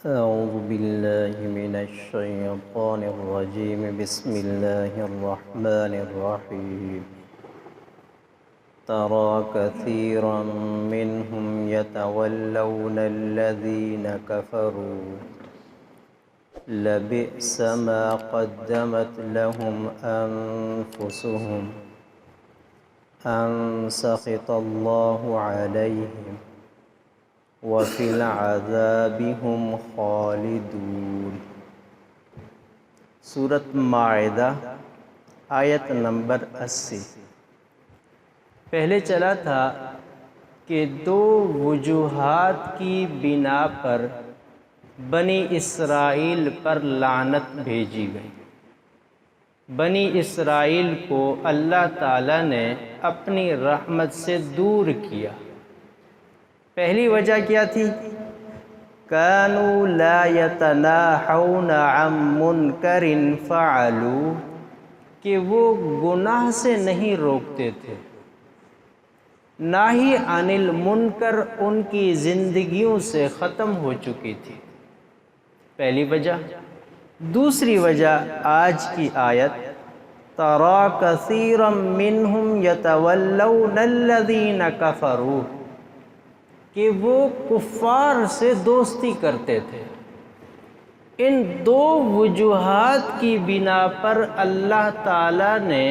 أعوذ بالله من الشيطان الرجيم بسم الله الرحمن الرحيم ترى كثيرا منهم يتولون الذين كفروا لبئس ما قدمت لهم أنفسهم أن سخط الله عليهم وفي العذاب هم خالدون۔ سورۃ مائدہ آیت نمبر 80۔ پہلے چلا تھا کہ دو وجوہات کی بنا پر بنی اسرائیل پر لعنت بھیجی گئی۔ بنی اسرائیل کو اللہ تعالیٰ نے اپنی رحمت سے دور کیا۔ پہلی وجہ کیا تھی؟ كانوا لا يتناهون عن منکر فعلوا، کہ وہ گناہ سے نہیں روکتے تھے، نہ ہی عن المنکر ان کی زندگیوں سے ختم ہو چکی تھی۔ پہلی وجہ۔ دوسری وجہ آج کی آیت تَرَى كَثِيرًا مِّنْهُمْ يَتَوَلَّوْنَ الَّذِينَ كَفَرُوا، کہ وہ کفار سے دوستی کرتے تھے۔ ان دو وجوہات کی بنا پر اللہ تعالیٰ نے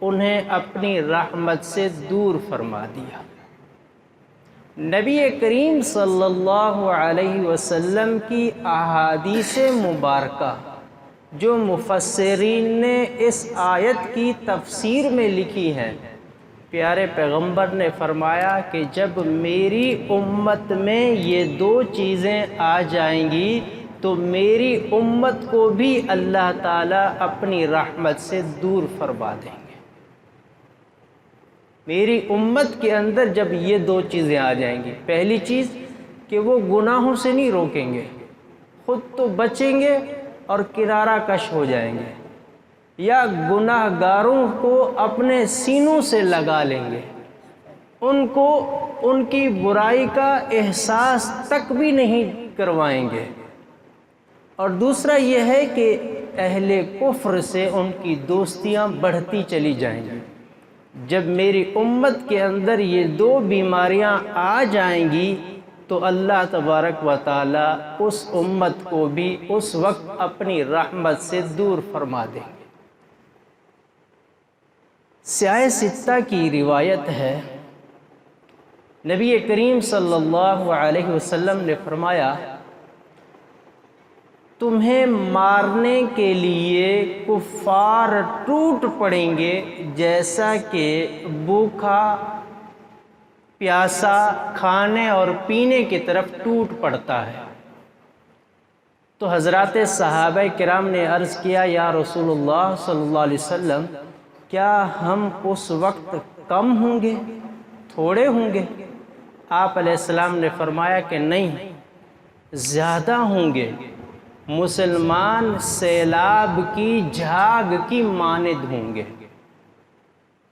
انہیں اپنی رحمت سے دور فرما دیا۔ نبی کریم صلی اللہ علیہ وسلم کی احادیث مبارکہ جو مفسرین نے اس آیت کی تفسیر میں لکھی ہیں، پیارے پیغمبر نے فرمایا کہ جب میری امت میں یہ دو چیزیں آ جائیں گی تو میری امت کو بھی اللہ تعالیٰ اپنی رحمت سے دور فرما دیں گے۔ میری امت کے اندر جب یہ دو چیزیں آ جائیں گی، پہلی چیز کہ وہ گناہوں سے نہیں روکیں گے، خود تو بچیں گے اور کنارہ کش ہو جائیں گے، یا گناہ گاروں کو اپنے سینوں سے لگا لیں گے، ان کو ان کی برائی کا احساس تک بھی نہیں کروائیں گے۔ اور دوسرا یہ ہے کہ اہل کفر سے ان کی دوستیاں بڑھتی چلی جائیں گی۔ جب میری امت کے اندر یہ دو بیماریاں آ جائیں گی تو اللہ تبارک و تعالیٰ اس امت کو بھی اس وقت اپنی رحمت سے دور فرما دیں گے۔ سیاہ ستہ کی روایت ہے، نبی کریم صلی اللہ علیہ وسلم نے فرمایا تمہیں مارنے کے لیے کفار ٹوٹ پڑیں گے جیسا کہ بھوکا پیاسا کھانے اور پینے کی طرف ٹوٹ پڑتا ہے۔ تو حضرات صحابہ کرام نے عرض کیا یا رسول اللہ صلی اللہ علیہ وسلم، کیا ہم اس وقت کم ہوں گے، تھوڑے ہوں گے؟ آپ علیہ السلام نے فرمایا کہ نہیں، زیادہ ہوں گے، مسلمان سیلاب کی جھاگ کی مانند ہوں گے۔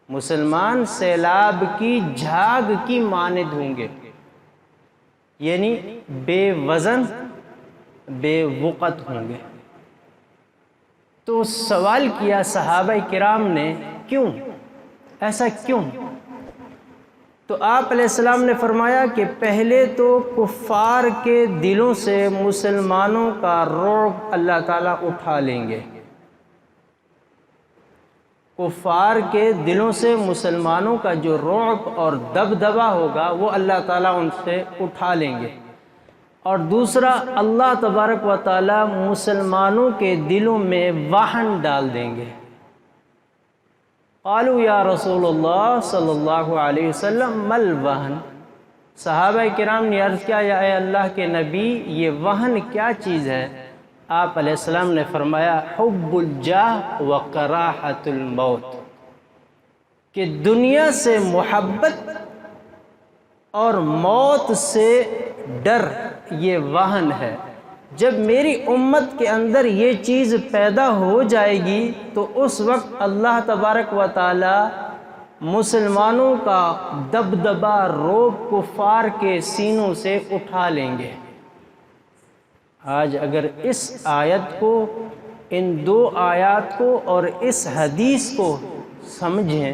مسلمان سیلاب کی جھاگ کی مانند ہوں گے، یعنی بے وزن بے وقت ہوں گے۔ تو سوال کیا صحابہ کرام نے، کیوں ایسا کیوں؟ تو آپ علیہ السلام نے فرمایا کہ پہلے تو کفار کے دلوں سے مسلمانوں کا رعب اللہ تعالیٰ اٹھا لیں گے۔ کفار کے دلوں سے مسلمانوں کا جو رعب اور دبدبہ ہوگا وہ اللہ تعالیٰ ان سے اٹھا لیں گے۔ اور دوسرا، اللہ تبارک و تعالیٰ مسلمانوں کے دلوں میں وہن ڈال دیں گے۔ قالوا یا رسول اللہ صلی اللہ علیہ وسلم مل وہن، صحابہ کرام نے عرض کیا یا اے اللہ کے نبی یہ وہن کیا چیز ہے؟ آپ علیہ السلام نے فرمایا حب الجاہ و کراہت الموت، کہ دنیا سے محبت اور موت سے ڈر یہ وہن ہے۔ جب میری امت کے اندر یہ چیز پیدا ہو جائے گی تو اس وقت اللہ تبارک و تعالی مسلمانوں کا دبدبہ روب کفار کے سینوں سے اٹھا لیں گے۔ آج اگر اس آیت کو، ان 2 آیات کو اور اس حدیث کو سمجھیں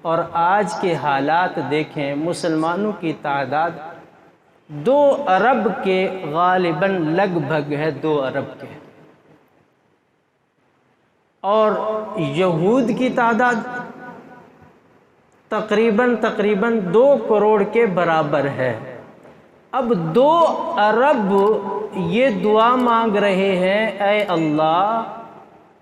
اور آج کے حالات دیکھیں، مسلمانوں کی تعداد 2 ارب کے غالباً لگ بھگ ہے، 2 ارب کے، اور یہود کی تعداد تقریباً 2 کروڑ کے برابر ہے۔ اب 2 ارب یہ دعا مانگ رہے ہیں، اے اللہ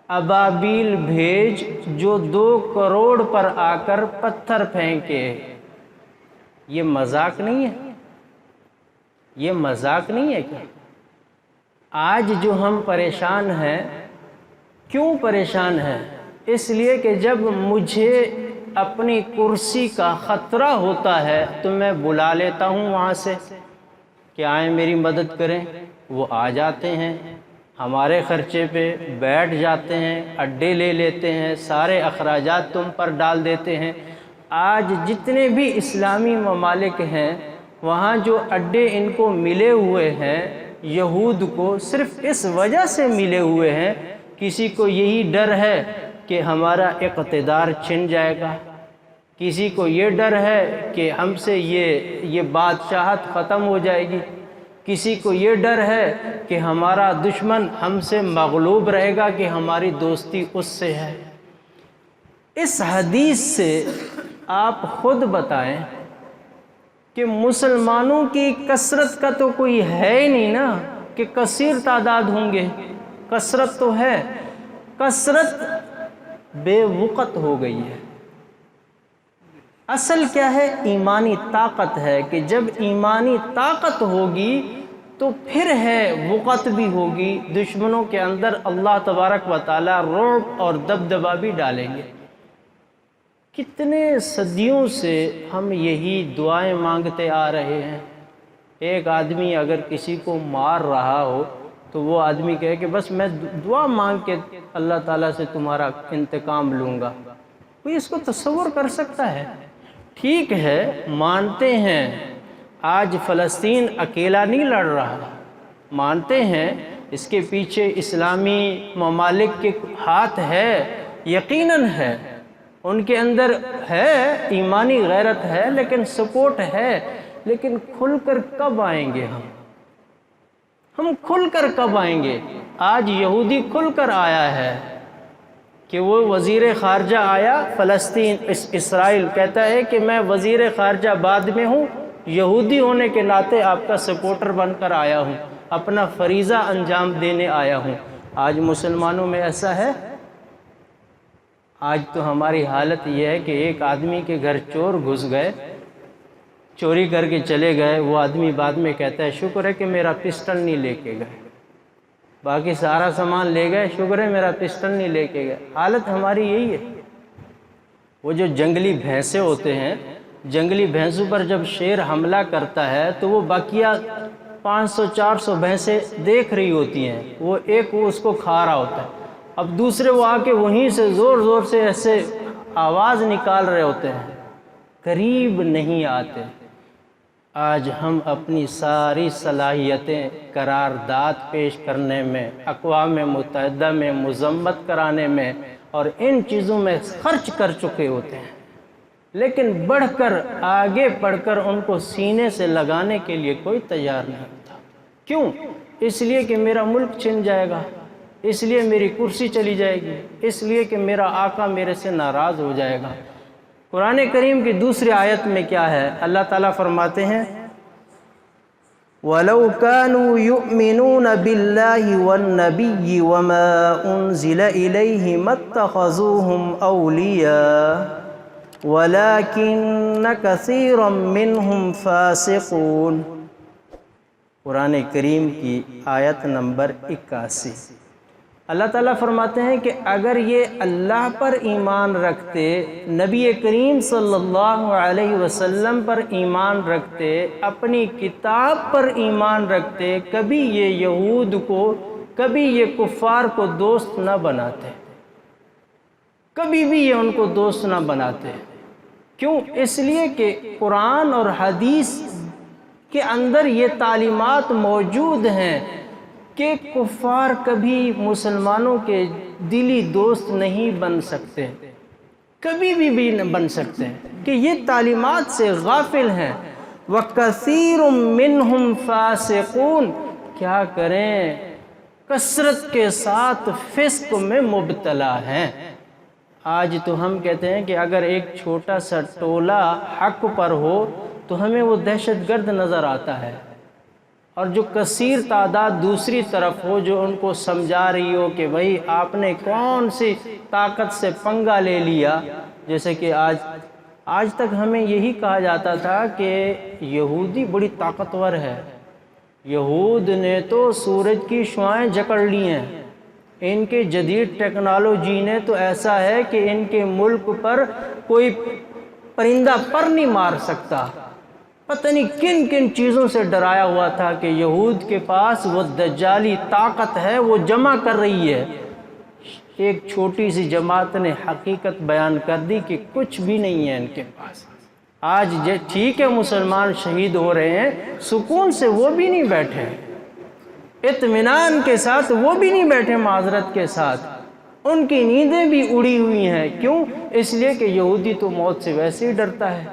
ابابیل بھیج جو 2 کروڑ پر آ کر پتھر پھینکے۔ یہ مذاق نہیں ہے، یہ مذاق نہیں ہے کیا؟ آج جو ہم پریشان ہیں، کیوں پریشان ہیں؟ اس لیے کہ جب مجھے اپنی کرسی کا خطرہ ہوتا ہے تو میں بلا لیتا ہوں وہاں سے کہ آئیں میری مدد کریں، وہ آ جاتے ہیں، ہمارے خرچے پہ بیٹھ جاتے ہیں، اڈے لے لیتے ہیں، سارے اخراجات تم پر ڈال دیتے ہیں۔ آج جتنے بھی اسلامی ممالک ہیں وہاں جو اڈے ان کو ملے ہوئے ہیں، یہود کو صرف اس وجہ سے ملے ہوئے ہیں، کسی کو یہی ڈر ہے کہ ہمارا اقتدار چھن جائے گا، کسی کو یہ ڈر ہے کہ ہم سے یہ بادشاہت ختم ہو جائے گی، کسی کو یہ ڈر ہے کہ ہمارا دشمن ہم سے مغلوب رہے گا، کہ ہماری دوستی اس سے ہے۔ اس حدیث سے آپ خود بتائیں کہ مسلمانوں کی کثرت کا تو کوئی ہے ہی نہیں نا، کہ کثیر تعداد ہوں گے، کثرت تو ہے، کثرت بے وقت ہو گئی ہے۔ اصل کیا ہے؟ ایمانی طاقت ہے، کہ جب ایمانی طاقت ہوگی تو پھر ہے وقت بھی ہوگی، دشمنوں کے اندر اللہ تبارک و تعالی رعب اور دبدبہ بھی ڈالیں گے۔ کتنے صدیوں سے ہم یہی دعائیں مانگتے آ رہے ہیں۔ ایک آدمی اگر کسی کو مار رہا ہو تو وہ آدمی کہے کہ بس میں دعا مانگ کے اللہ تعالیٰ سے تمہارا انتقام لوں گا، کوئی اس کو تصور کر سکتا ہے؟ ٹھیک ہے، مانتے ہیں آج فلسطین اکیلا نہیں لڑ رہا، مانتے ہیں اس کے پیچھے اسلامی ممالک کے ہاتھ ہے، یقیناً ہے، ان کے اندر ہے، ایمانی غیرت ہے، لیکن سپورٹ ہے، لیکن کھل کر کب آئیں گے ہم کھل کر کب آئیں گے؟ آج یہودی کھل کر آیا ہے کہ وہ وزیر خارجہ آیا فلسطین، اسرائیل کہتا ہے کہ میں وزیر خارجہ بعد میں ہوں، یہودی ہونے کے ناطے آپ کا سپورٹر بن کر آیا ہوں، اپنا فریضہ انجام دینے آیا ہوں۔ آج مسلمانوں میں ایسا ہے؟ آج تو ہماری حالت یہ ہے کہ ایک آدمی کے گھر چور گھس گئے، چوری کر کے چلے گئے، وہ آدمی بعد میں کہتا ہے شکر ہے کہ میرا پسٹل نہیں لے کے گئے، باقی سارا سامان لے گئے، شکر ہے میرا پسٹل نہیں لے کے گئے۔ حالت ہماری یہی ہے۔ وہ جو جنگلی بھینسیں ہوتے ہیں، جنگلی بھینسوں پر جب شیر حملہ کرتا ہے تو وہ باقیہ 500-400 بھینسیں دیکھ رہی ہوتی ہیں، وہ اس کو کھا رہا ہوتا ہے، اب دوسرے وہ آ کے وہیں سے زور زور سے ایسے آواز نکال رہے ہوتے ہیں، قریب نہیں آتے۔ آج ہم اپنی ساری صلاحیتیں قرارداد پیش کرنے میں، اقوام متحدہ میں مذمت کرانے میں اور ان چیزوں میں خرچ کر چکے ہوتے ہیں، لیکن بڑھ کر آگے بڑھ کر ان کو سینے سے لگانے کے لیے کوئی تیار نہیں ہوتا۔ کیوں؟ اس لیے کہ میرا ملک چھن جائے گا، اس لیے میری کرسی چلی جائے گی، اس لیے کہ میرا آقا میرے سے ناراض ہو جائے گا۔ قرآن کریم کی دوسری آیت میں کیا ہے؟ اللہ تعالیٰ فرماتے ہیں وَلَوْ كَانُوا يُؤْمِنُونَ بِاللَّهِ وَالنَّبِيِّ وَمَا أُنزِلَ إِلَيْهِ مَا اتَّخَذُوهُمْ أَوْلِيَاءَ وَلَكِنَّ كَثِيرًا مِّنْهُمْ فَاسِقُونَ۔ قرآن کریم کی آیت نمبر 81۔ اللہ تعالیٰ فرماتے ہیں کہ اگر یہ اللہ پر ایمان رکھتے، نبی کریم صلی اللہ علیہ وسلم پر ایمان رکھتے، اپنی کتاب پر ایمان رکھتے، کبھی یہ یہود کو، کبھی یہ کفار کو دوست نہ بناتے، کبھی بھی یہ ان کو دوست نہ بناتے۔ کیوں؟ اس لیے کہ قرآن اور حدیث کے اندر یہ تعلیمات موجود ہیں کہ کفار کبھی مسلمانوں کے دلی دوست نہیں بن سکتے، کبھی بھی نہ بن سکتے ہیں، کہ یہ تعلیمات سے غافل ہیں۔ وَكَثِيرٌ مِّنْهُمْ فَاسِقُونَ، کیا کریں، کثرت کے ساتھ فسق میں مبتلا ہیں۔ آج تو ہم کہتے ہیں کہ اگر ایک چھوٹا سا ٹولہ حق پر ہو تو ہمیں وہ دہشت گرد نظر آتا ہے، اور جو کثیر تعداد دوسری طرف ہو جو ان کو سمجھا رہی ہو کہ بھئی آپ نے کون سی طاقت سے پنگا لے لیا، جیسے کہ آج تک ہمیں یہی کہا جاتا تھا کہ یہودی بڑی طاقتور ہے، یہود نے تو سورج کی شعاعیں جکڑ لی ہیں، ان کے جدید ٹیکنالوجی نے تو ایسا ہے کہ ان کے ملک پر کوئی پرندہ پر نہیں مار سکتا۔ پتہ نہیں کن کن چیزوں سے ڈرایا ہوا تھا کہ یہود کے پاس وہ دجالی طاقت ہے، وہ جمع کر رہی ہے۔ ایک چھوٹی سی جماعت نے حقیقت بیان کر دی کہ کچھ بھی نہیں ہے ان کے پاس۔ آج ٹھیک ہے مسلمان شہید ہو رہے ہیں، سکون سے وہ بھی نہیں بیٹھے، اطمینان کے ساتھ وہ بھی نہیں بیٹھے، معذرت کے ساتھ ان کی نیندیں بھی اڑی ہوئی ہیں۔ کیوں؟ اس لیے کہ یہودی تو موت سے ویسے ہی ڈرتا ہے،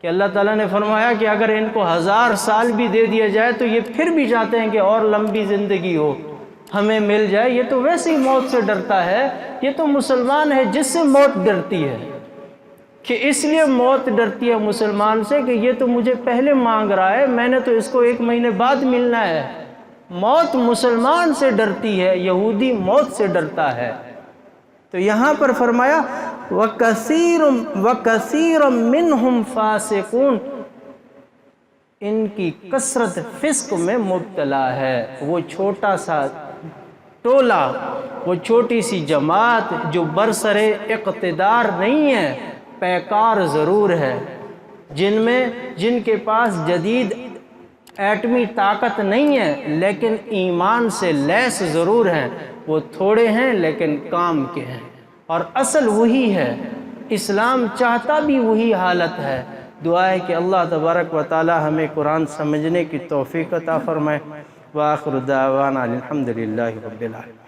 کہ اللہ تعالیٰ نے فرمایا کہ اگر ان کو 1000 سال بھی دے دیا جائے تو یہ پھر بھی چاہتے ہیں کہ اور لمبی زندگی ہو، ہمیں مل جائے۔ یہ تو ویسے ہی موت سے ڈرتا ہے، یہ تو مسلمان ہے جس سے موت ڈرتی ہے، کہ اس لیے موت ڈرتی ہے مسلمان سے کہ یہ تو مجھے پہلے مانگ رہا ہے، میں نے تو اس کو 1 مہینے بعد ملنا ہے۔ موت مسلمان سے ڈرتی ہے، یہودی موت سے ڈرتا ہے۔ تو یہاں پر فرمایا وَكَثِيرٌ مِّنْهُمْ فَاسِقُونَ، ان کی کثرت فسق میں مبتلا ہے۔ وہ چھوٹا سا ٹولہ، وہ چھوٹی سی جماعت جو برسر اقتدار نہیں ہے، پیکار ضرور ہے، جن کے پاس جدید ایٹمی طاقت نہیں ہے لیکن ایمان سے لیس ضرور ہیں، وہ تھوڑے ہیں لیکن کام کے ہیں، اور اصل وہی ہے۔ اسلام چاہتا بھی وہی حالت ہے۔ دعا ہے کہ اللہ تبارک و تعالی ہمیں قرآن سمجھنے کی توفیق عطا فرمائے۔ وآخر دعوانا الحمدللہ رب العالمین۔